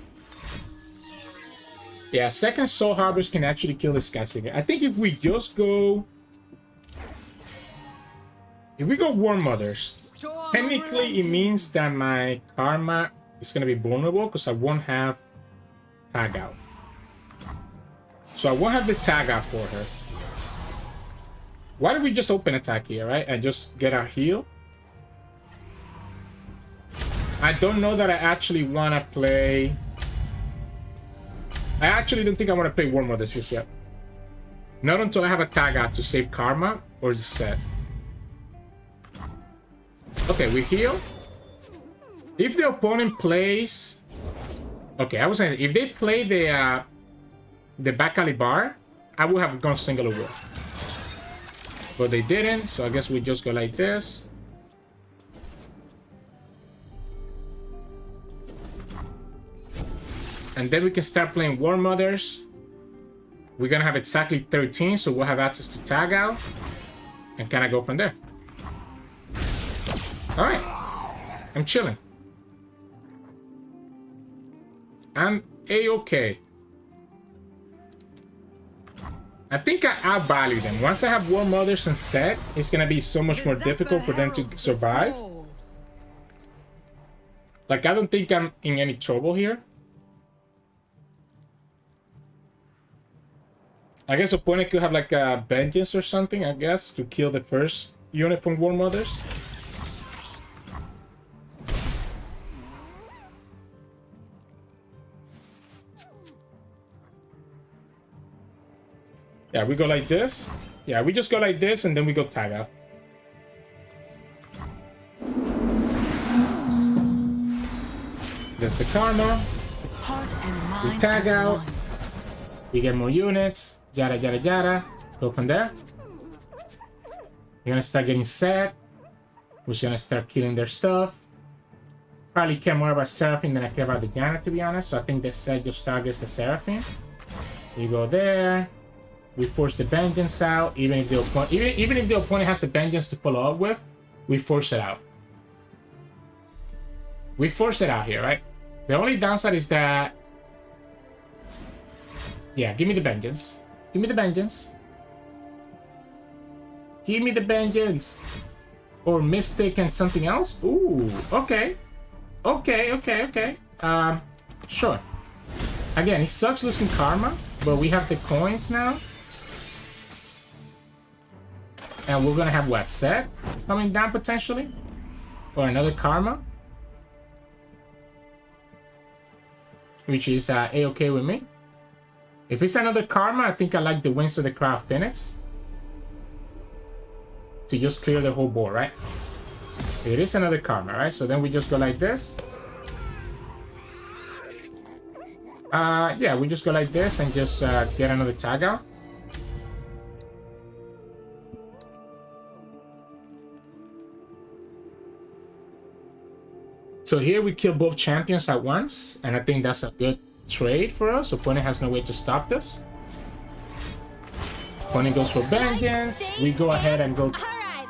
A: Yeah, second Soul Harvest can actually kill the Sky Singer. I think if we just go... If we go War Mothers, technically it means that my Karma is going to be vulnerable because I won't have Tag Out. So I won't have the Tag Out for her. Why don't we just open attack here, right? And just get our heal? I don't know that I actually want to play... I actually don't think I want to play War Mothers just yet. Not until I have a Tag Out to save Karma or the Sett. Okay, we heal. If the opponent plays... Okay, I was saying, if they play the Bakali Bar, I would have gone single away. But they didn't, so I guess we just go like this. And then we can start playing War Mothers. We're gonna have exactly 13, so we'll have access to Tag Out. And kind of go from there. Alright. I'm chilling. I'm A-okay. I think I outvalue them. Once I have War Mothers and Sett, it's gonna be so much more difficult for them to survive. Like, I don't think I'm in any trouble here. I guess opponent could have like a Vengeance or something, I guess, to kill the first unit from War Mothers. Yeah, we go like this. Yeah, we just go like this and then we go Tag Out. There's the Karma. We Tag Out. We get more units. Yada, yada, yada. Go from there. You're gonna start getting Sett. We're gonna start killing their stuff. Probably care more about Seraphine than I care about the Gnar, to be honest. So I think the Sett just targets the Seraphine. You go there. We force the Vengeance out. Even if the opponent has the Vengeance to follow up with, we force it out. We force it out here, right? The only downside is that... Yeah, give me the Vengeance. Give me the Vengeance. Give me the Vengeance. Or Mystic and something else? Ooh, okay. Okay. Sure. Again, it sucks losing Karma, but we have the coins now. And we're gonna have what? Sett coming down potentially? Or another Karma? Which is A-okay with me. If it's another Karma, I think I like the Winds of the Crowd Phoenix. To just clear the whole board, right? It is another Karma, right? So then we just go like this. Yeah, we just go like this and just get another Tag Out. So here we kill both champions at once, and I think that's a good trade for us. Opponent has no way to stop this. Opponent goes for Vengeance. We go ahead and go...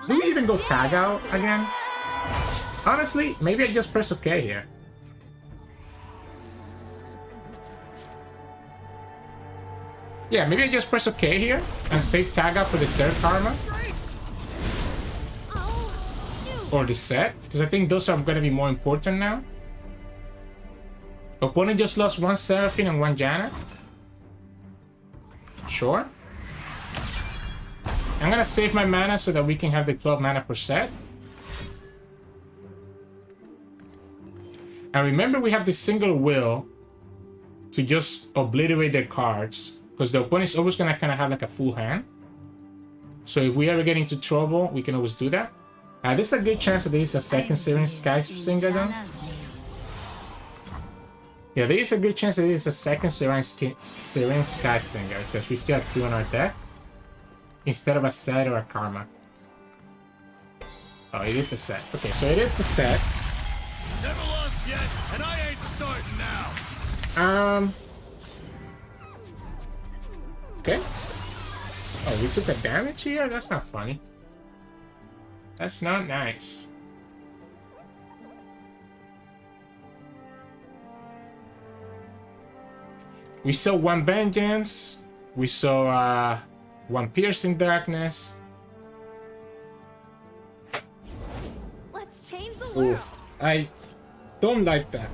A: Do we even go Tag Out again? Honestly, maybe I just press OK here. Yeah, maybe I just press OK here and save Tag Out for the third Karma. Or the Sett, because I think those are going to be more important now. Opponent just lost one Seraphine and one Janna. Sure. I'm going to save my mana so that we can have the 12 mana for Sett. And remember, we have the single will to just obliterate their cards, because the opponent is always going to kind of have like a full hand. So if we ever get into trouble, we can always do that. There's a good chance that there is a second Sky Singer then. Yeah, there is a good chance that it is a second Serene Sky Singer, because we still have 2 on our deck. Instead of a Sett or a Karma. Oh, it is the Sett. Okay, so it is the Sett.
B: Never lost yet, and I ain't starting now.
A: Okay. Oh, we took a damage here? That's not funny. That's not nice. We saw 1 Vengeance. We saw 1 Piercing Darkness.
C: Let's change the world.
A: Ooh, I don't like that.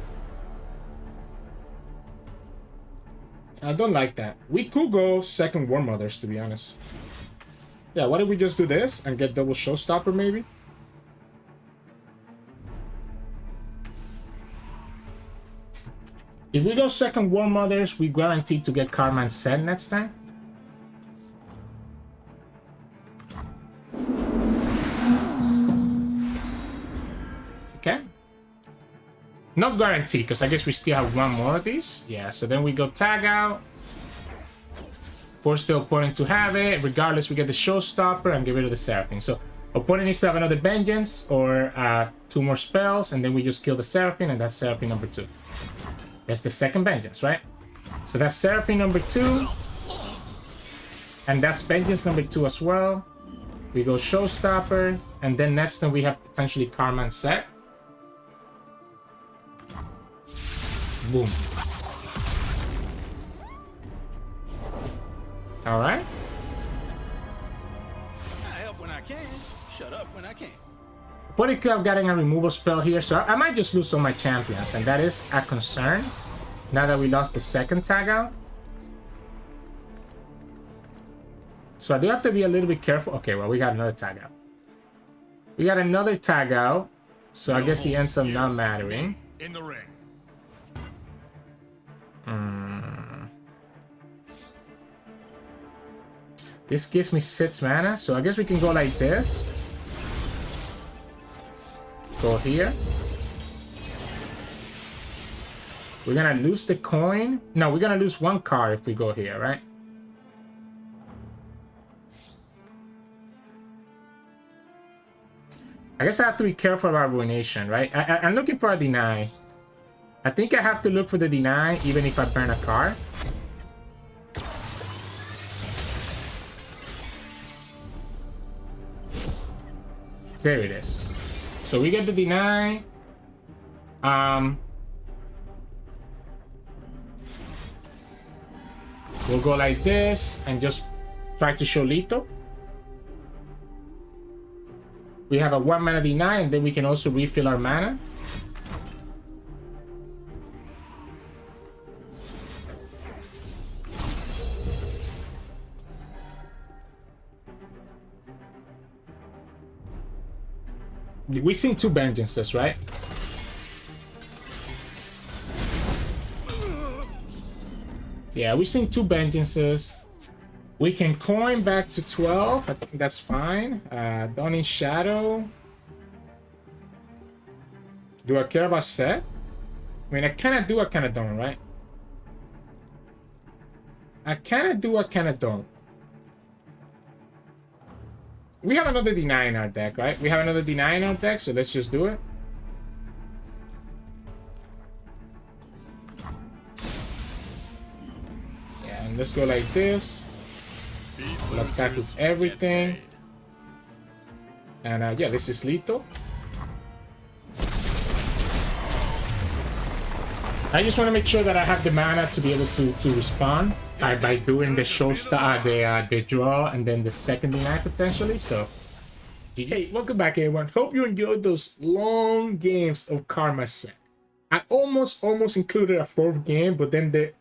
A: I don't like that. We could go second War Mothers, to be honest. Yeah, why don't we just do this and get double Showstopper, maybe? If we go second War Mothers, we guarantee to get Karma and Sett next time. Okay. Not guaranteed, because I guess we still have 1 more of these. Yeah, so then we go tag out. Force the opponent to have it. Regardless, we get the Showstopper and get rid of the Seraphine. So opponent needs to have another Vengeance or 2 more spells, and then we just kill the Seraphine, and that's Seraphine number 2. That's the second Vengeance, right? So that's Seraphine number 2. And that's Vengeance number 2 as well. We go Showstopper, and then next time we have potentially Karma and Sett. Boom. Alright.
B: I help when I can. Shut up when I can't.
A: Opponent could have gotten a removal spell here, so I might just lose all my champions, and that is a concern. Now that we lost the second tag out. So I do have to be a little bit careful. Okay, well, we got another tag out. We got another tag out, so I guess he ends up not mattering.
B: In the ring.
A: This gives me 6 mana, so I guess we can go like this. Go here. We're gonna lose the coin. No, we're gonna lose 1 card if we go here, right? I guess I have to be careful about Ruination, right? I'm looking for a deny. I think I have to look for the deny even if I burn a card. There it is. So we get the deny. We'll go like this and just try to show lethal. We have a 1 mana deny, and then we can also refill our mana. We've seen 2 Vengeances, right? Yeah, we've seen 2 Vengeances. We can coin back to 12. I think that's fine. Dawning Shadow. Do I care about Sett? I mean, I kind of do, I kind of don't, right? I kind of do, I kind of don't. We have another deny in our deck, right? We have another deny in our deck, so let's just do it. Yeah, and let's go like this. We'll attack with everything. And yeah, this is lethal. I just want to make sure that I have the mana to be able to respond by doing the the draw and then the second deny potentially. So, hey, welcome back everyone. Hope you enjoyed those long games of Karma Sett. I almost included a 4th game, but then the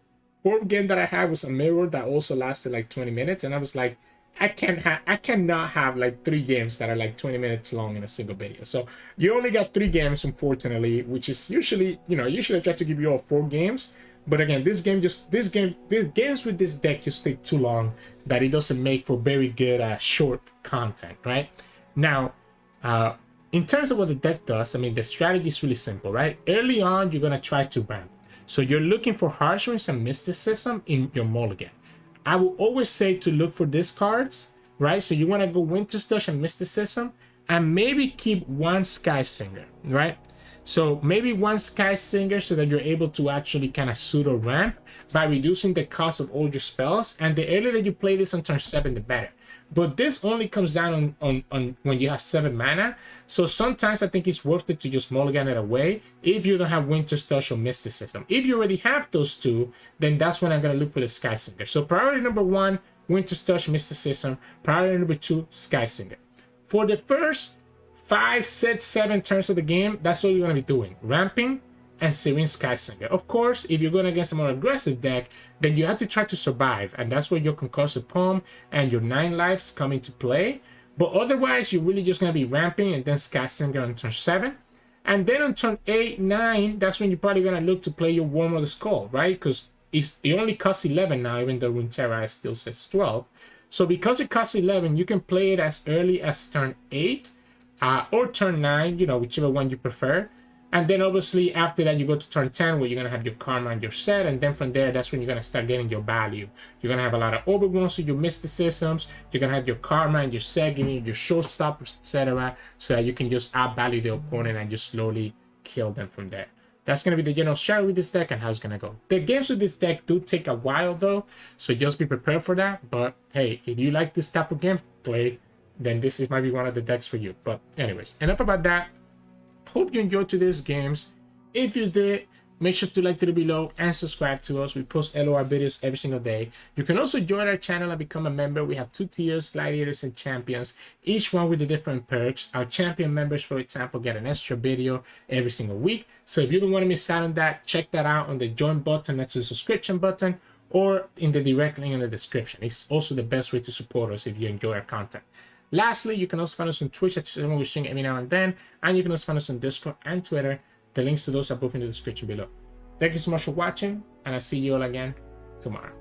A: 4th game that I had was a mirror that also lasted like 20 minutes, and I was like, I cannot have like 3 games that are like 20 minutes long in a single video. So you only got 3 games, unfortunately, which is usually, usually I try to give you all 4 games. But again, the games with this deck just take too long, that it doesn't make for very good short content, right? Now, in terms of what the deck does, I mean, the strategy is really simple, right? Early on, you're gonna try to ramp. So you're looking for Harsh Winds and Mysticism in your mulligan. I will always say to look for these cards, right? So you want to go Winter Slush and Mysticism, and maybe keep one Sky Singer, right? So maybe one Sky Singer so that you're able to actually kind of pseudo ramp by reducing the cost of all your spells. And the earlier that you play this on turn 7, the better. But this only comes down on when you have 7 mana. So sometimes I think it's worth it to just mulligan it away if you don't have Winter Slush or Mysticism. If you already have those two, then that's when I'm going to look for the Sky Singer. So priority number 1, Winter Slush, Mysticism. Priority number 2, Sky Singer. For the first 5, 6, 7 turns of the game, that's all you're going to be doing. Ramping and Serene Sky Singer. Of course, if you're going against a more aggressive deck, then you have to try to survive. And that's where your Concussive Palm and your 9 lives come into play. But otherwise, you're really just going to be ramping and then Sky Singer on turn 7. And then on turn 8, 9, that's when you're probably going to look to play your Worm of the Skull, right? Because it only costs 11 now, even though Runeterra still says 12. So because it costs 11, you can play it as early as turn 8 or turn 9, you know, whichever one you prefer. And then obviously after that, you go to turn 10 where you're going to have your Karma and your Set. And then from there, that's when you're going to start getting your value. You're going to have a lot of Overgrown, so your Mysticisms. You're going to have your Karma and your Set, giving you your Showstoppers, etc. So that you can just outvalue the opponent and just slowly kill them from there. That's going to be the general share with this deck and how it's going to go. The games with this deck do take a while though, so just be prepared for that. But hey, if you like this type of gameplay, then this might be one of the decks for you. But anyways, enough about that. Hope you enjoyed today's games. If you did, make sure to like it below and subscribe to us. We post LOR videos every single day. You can also join our channel and become a member. We have 2 tiers, Gladiators and Champions, each one with the different perks. Our Champion members, for example, get an extra video every single week. So if you don't want to miss out on that, check that out on the join button next to the subscription button or in the direct link in the description. It's also the best way to support us if you enjoy our content. Lastly, you can also find us on Twitch at we stream every now and then, and you can also find us on Discord and Twitter. The links to those are both in the description below. Thank you so much for watching, and I'll see you all again tomorrow.